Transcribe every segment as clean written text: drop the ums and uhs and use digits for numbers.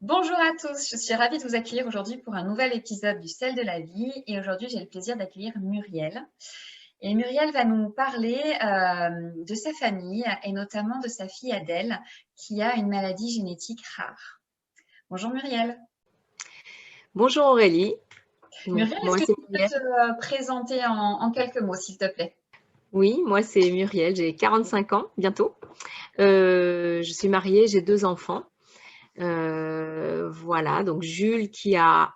Bonjour à tous, je suis ravie de vous accueillir aujourd'hui pour un nouvel épisode du Sel de la vie et aujourd'hui j'ai le plaisir d'accueillir Muriel. Et Muriel va nous parler de sa famille et notamment de sa fille Adèle qui a une maladie génétique rare. Bonjour Muriel. Bonjour Aurélie. Muriel, Moi est-ce que c'est tu peux Muriel. te présenter en quelques mots s'il te plaît? Oui, moi c'est Muriel, j'ai 45 ans bientôt. Je suis mariée, j'ai 2 enfants. Voilà, donc Jules qui a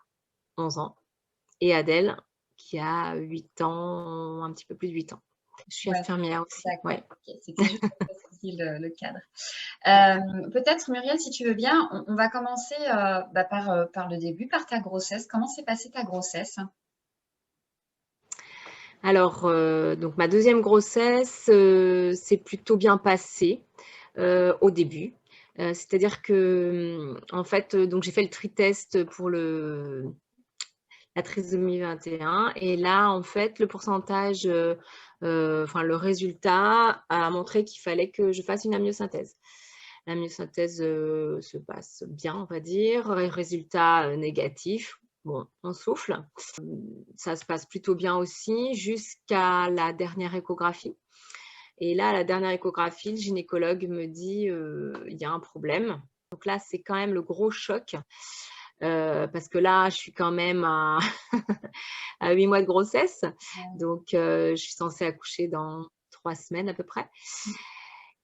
11 ans et Adèle qui a 8 ans, un petit peu plus de 8 ans. Je suis Ouais, infirmière aussi, d'accord, ouais. ok. C'était juste pour préciser le cadre. Peut-être Muriel, si tu veux bien, on va commencer par le début, par ta grossesse. Comment s'est passée ta grossesse? Alors, donc ma deuxième grossesse, s'est plutôt bien passée, au début. C'est-à-dire que, en fait, donc j'ai fait le tri-test pour la trisomie 21 et là, en fait, le pourcentage, enfin le résultat a montré qu'il fallait que je fasse une amniosynthèse. L'amniosynthèse, se passe bien, on va dire. Résultat, négatif. Bon, on souffle. Ça se passe plutôt bien aussi jusqu'à la dernière échographie et là, à la dernière échographie, le gynécologue me dit, «Il y a un problème». Donc là, c'est quand même le gros choc, parce que là, je suis quand même à à 8 mois de grossesse. Donc, je suis censée accoucher dans 3 semaines à peu près.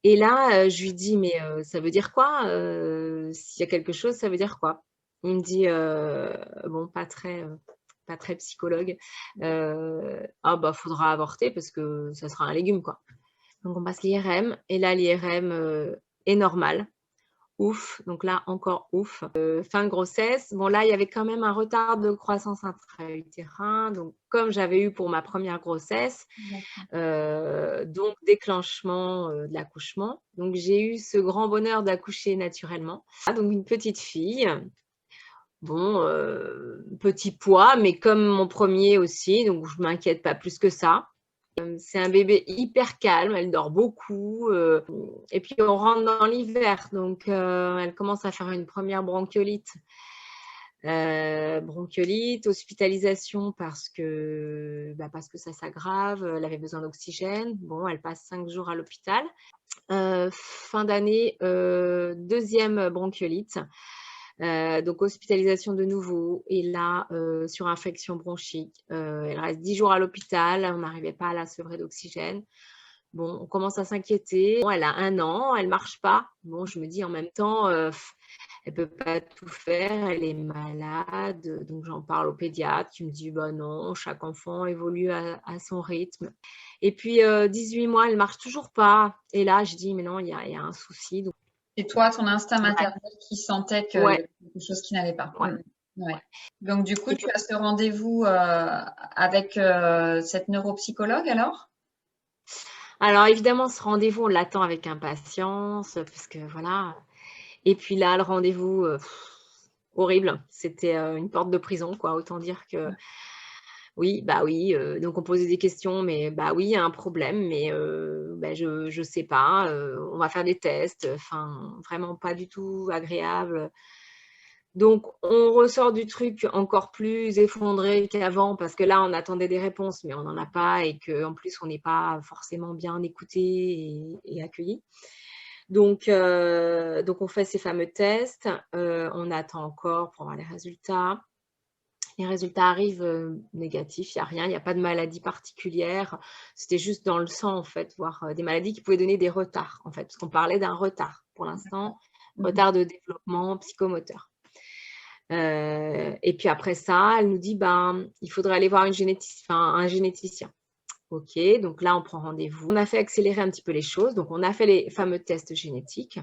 Et là, je lui dis: «Mais, ça veut dire quoi? S'il y a quelque chose, ça veut dire quoi?» Il me dit, bon, pas très psychologue, «Ah bah, faudra avorter parce que ça sera un légume, quoi». Donc on passe l'IRM et là, l'IRM, est normal. Ouf, donc là encore ouf. Fin de grossesse, bon là, il y avait quand même un retard de croissance intra-utérin, donc comme j'avais eu pour ma première grossesse, D'accord. donc déclenchement, de l'accouchement. Donc j'ai eu ce grand bonheur d'accoucher naturellement. Ah donc une petite fille, bon, petit poids, mais comme mon premier aussi, donc je m'inquiète pas plus que ça. C'est un bébé hyper calme, elle dort beaucoup, et puis on rentre dans l'hiver, donc elle commence à faire une première bronchiolite. Bronchiolite, hospitalisation parce que ça s'aggrave, elle avait besoin d'oxygène. Bon, elle passe 5 jours à l'hôpital. Fin d'année, 2e bronchiolite, donc hospitalisation de nouveau et là, surinfection bronchique. Elle reste 10 jours à l'hôpital, on n'arrivait pas à la sevrer d'oxygène. Bon, on commence à s'inquiéter. Bon, elle a 1 an, elle marche pas. Bon, je me dis en même temps, elle peut pas tout faire, elle est malade, donc j'en parle au pédiatre qui me dit: «Bah non, chaque enfant évolue à son rythme». Et puis, 18 mois, elle marche toujours pas et là, je dis: «Mais non, il y a un souci». Donc C'est toi, ton instinct ouais, maternel qui sentait qu'il y ouais, avait quelque chose qui n'allait pas. ouais, Ouais. ouais. Donc du coup, Et tu as ce rendez-vous avec cette neuropsychologue alors? alors évidemment, ce rendez-vous, on l'attend avec impatience, parce que voilà. Et puis là, le rendez-vous, horrible. C'était, une porte de prison, quoi. Autant dire que oui, bah oui, donc on posait des questions, mais bah oui, il y a un problème, mais bah je sais pas, on va faire des tests, enfin vraiment pas du tout agréable. Donc on ressort du truc encore plus effondré qu'avant parce que là, on attendait des réponses, mais on n'en a pas et qu'en plus, on n'est pas forcément bien écouté et accueilli. Donc on fait ces fameux tests, on attend encore pour avoir les résultats. Les résultats arrivent, négatifs, il y a rien, il y a pas de maladie particulière. C'était juste dans le sang, en fait, voire, des maladies qui pouvaient donner des retards, en fait, parce qu'on parlait d'un retard pour l'instant, Mmh. retard de développement psychomoteur. Et puis après ça, elle nous dit: «Ben, il faudrait aller voir un généticien». OK, donc là, on prend rendez-vous. On a fait accélérer un petit peu les choses, donc on a fait les fameux tests génétiques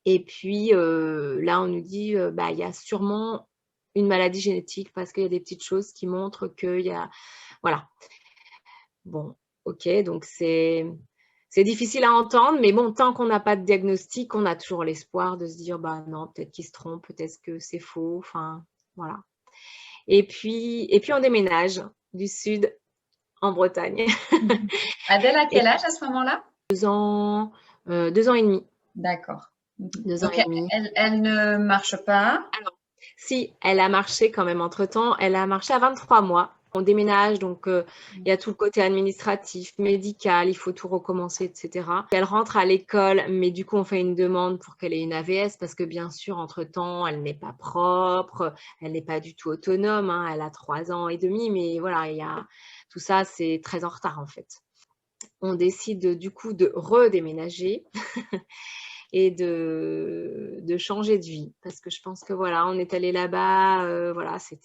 et puis, là, on nous dit, bah, il y a sûrement une maladie génétique parce qu'il y a des petites choses qui montrent qu'il y a voilà. Bon, OK, donc c'est difficile à entendre, mais bon, tant qu'on n'a pas de diagnostic, on a toujours l'espoir de se dire: «Bah, non, peut-être qu'ils se trompent, peut-être que c'est faux», enfin, voilà. Et puis on déménage du sud en Bretagne. Adèle a Et quel âge à ce moment-là? 2 ans et demi. D'accord. Mhm. 2 ans Donc, et demi. elle ne marche pas. Alors, si, elle a marché quand même entre-temps. Elle a marché à 23 mois. On déménage, donc il y a tout le côté administratif, médical, il faut tout recommencer, etc. Elle rentre à l'école, mais du coup, on fait une demande pour qu'elle ait une AVS parce que bien sûr, entre-temps, elle n'est pas propre, elle n'est pas du tout autonome, hein, elle a 3 ans et demi, mais voilà, il y a tout ça, c'est très en retard en fait. On décide du coup de redéménager et de changer de vie parce que je pense que voilà, on est allé là-bas, voilà, ça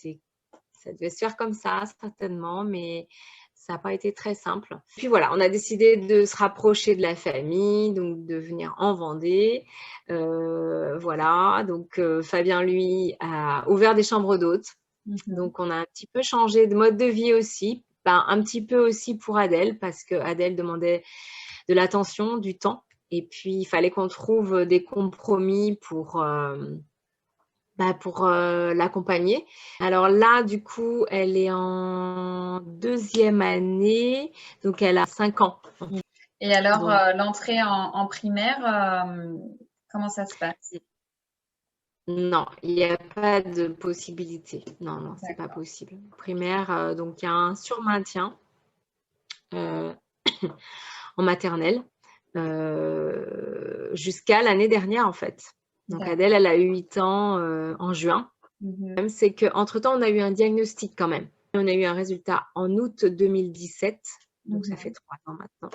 devait se faire comme ça certainement, mais ça n'a pas été très simple. Puis voilà, on a décidé de se rapprocher de la famille, donc de venir en Vendée. Voilà, donc Fabien, lui, a ouvert des chambres d'hôtes. Donc on a un petit peu changé de mode de vie aussi. Ben, un petit peu aussi pour Adèle, parce que Adèle demandait de l'attention, du temps. Et puis, il fallait qu'on trouve des compromis pour l'accompagner. Alors là, du coup, elle est en 2e année, donc elle a 5 ans. Et alors, Donc, l'entrée en primaire, comment ça se passe? non, il n'y a pas de possibilité. Non, non, c'est pas D'accord. possible. Primaire, donc il y a un surmaintien euh, en maternelle jusqu'à l'année dernière, en fait. Donc D'accord. Adèle, elle a eu 8 ans en juin. Mhm. C'est qu'entre-temps, on a eu un diagnostic quand même. On a eu un résultat en août 2017, donc ça fait Mhm. 3 ans maintenant.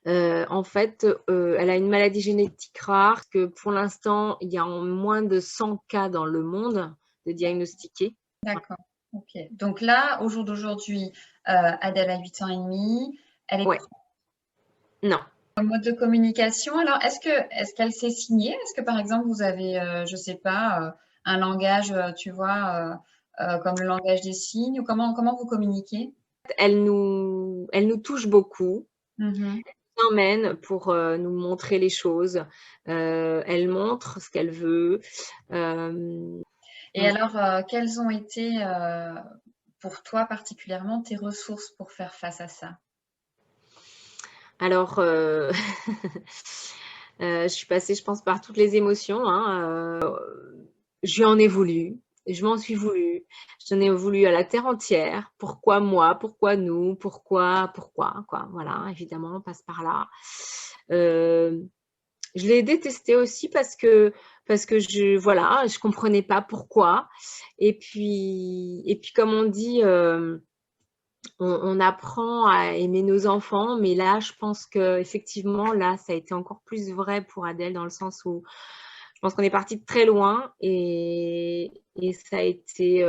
En fait, elle a une maladie génétique rare que pour l'instant, il y a moins de 100 cas dans le monde de diagnostiqués. D'accord. Ok. Donc là, au jour d'aujourd'hui, Adèle a 8 ans et demi. Elle est Ouais, non. en mode de communication. Alors, est-ce qu'elle sait signer? Est-ce que, par exemple, vous avez, je sais pas, un langage, tu vois, comme le langage des signes, ou comment vous communiquez? Elle nous touche beaucoup. Mhm. Elle nous emmène pour nous montrer les choses. Elle montre ce qu'elle veut. Et alors, quelles ont été, pour toi particulièrement, tes ressources pour faire face à ça? Alors, je suis passée, je pense, par toutes les émotions, hein. Je lui en ai voulu, je m'en suis voulu, j'en ai voulu à la terre entière. Pourquoi moi? Pourquoi nous? Pourquoi? Quoi? Voilà, évidemment, on passe par là. Je l'ai détesté aussi parce que voilà, je comprenais pas pourquoi. Et puis comme on dit, on apprend à aimer nos enfants, mais là, je pense que effectivement, là, ça a été encore plus vrai pour Adèle dans le sens où je pense qu'on est parti de très loin et ça a été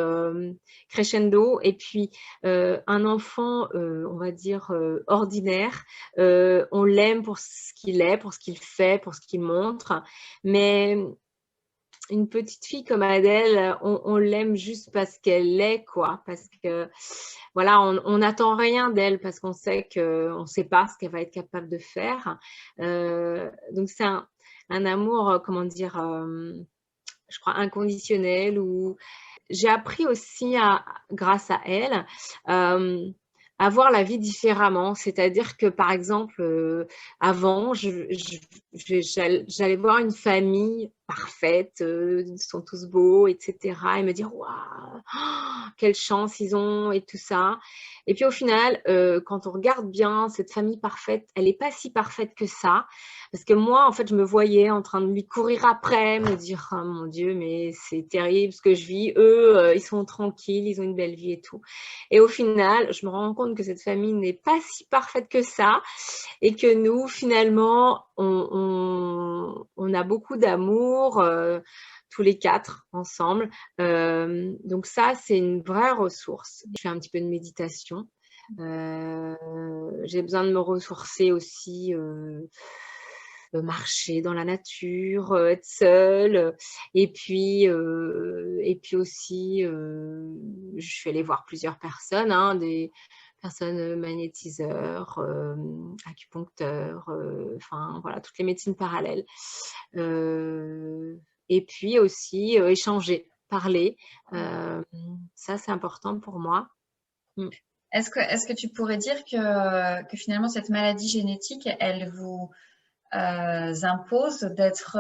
crescendo. Et puis, un enfant, on va dire, ordinaire, on l'aime pour ce qu'il est, pour ce qu'il fait, pour ce qu'il montre. Mais une petite fille comme Adèle, on l'aime juste parce qu'elle est, quoi. Parce que, voilà, on n'attend rien d'elle parce qu'on sait qu'on ne sait pas ce qu'elle va être capable de faire. Donc, c'est un amour, comment dire, je crois, inconditionnel. Où j'ai appris aussi, grâce à elle, à voir la vie différemment. C'est-à-dire que, par exemple, avant, j'allais voir une famille parfaite, ils sont tous beaux, etc. Et me dire, waouh, oh, quelle chance ils ont et tout ça. Et puis au final, quand on regarde bien cette famille parfaite, elle n'est pas si parfaite que ça. Parce que moi, en fait, je me voyais en train de lui courir après, me dire, oh mon Dieu, mais c'est terrible ce que je vis. Eux, ils sont tranquilles, ils ont une belle vie et tout. Et au final, je me rends compte que cette famille n'est pas si parfaite que ça et que nous, finalement, on a beaucoup d'amour, tous les 4 ensemble. Donc ça, c'est une vraie ressource. Je fais un petit peu de méditation. J'ai besoin de me ressourcer aussi, marcher dans la nature, être seule. Et puis aussi, je suis allée voir plusieurs personnes, hein, des personnes magnétiseurs, acupuncteurs, enfin voilà, toutes les médecines parallèles. Et puis aussi échanger, parler. Ça, c'est important pour moi. Mm. Est-ce que tu pourrais dire que finalement cette maladie génétique, impose d'être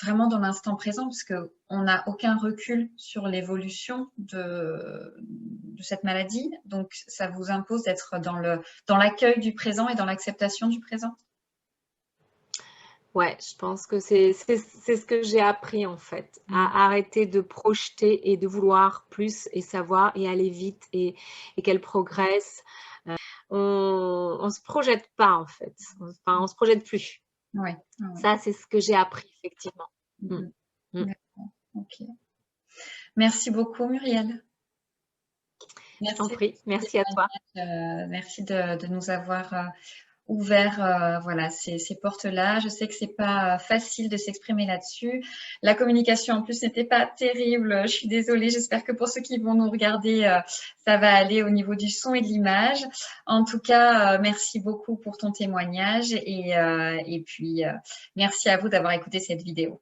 vraiment dans l'instant présent, parce qu'on n'a aucun recul sur l'évolution de cette maladie. Donc, ça vous impose d'être dans l'accueil du présent et dans l'acceptation du présent. Ouais, je pense que c'est ce que j'ai appris en fait, à arrêter de projeter et de vouloir plus et savoir et aller vite et qu'elle progresse. On se projette pas en fait, enfin on se projette plus. Ouais. Ça, c'est ce que j'ai appris effectivement. D'accord, ok. Merci beaucoup Muriel. Je t'en prie, merci à toi. Merci de nous avoir ouvert voilà, ces portes-là. Je sais que c'est pas facile de s'exprimer là-dessus. La communication en plus n'était pas terrible. Je suis désolée. J'espère que pour ceux qui vont nous regarder, ça va aller au niveau du son et de l'image. En tout cas, merci beaucoup pour ton témoignage et puis merci à vous d'avoir écouté cette vidéo.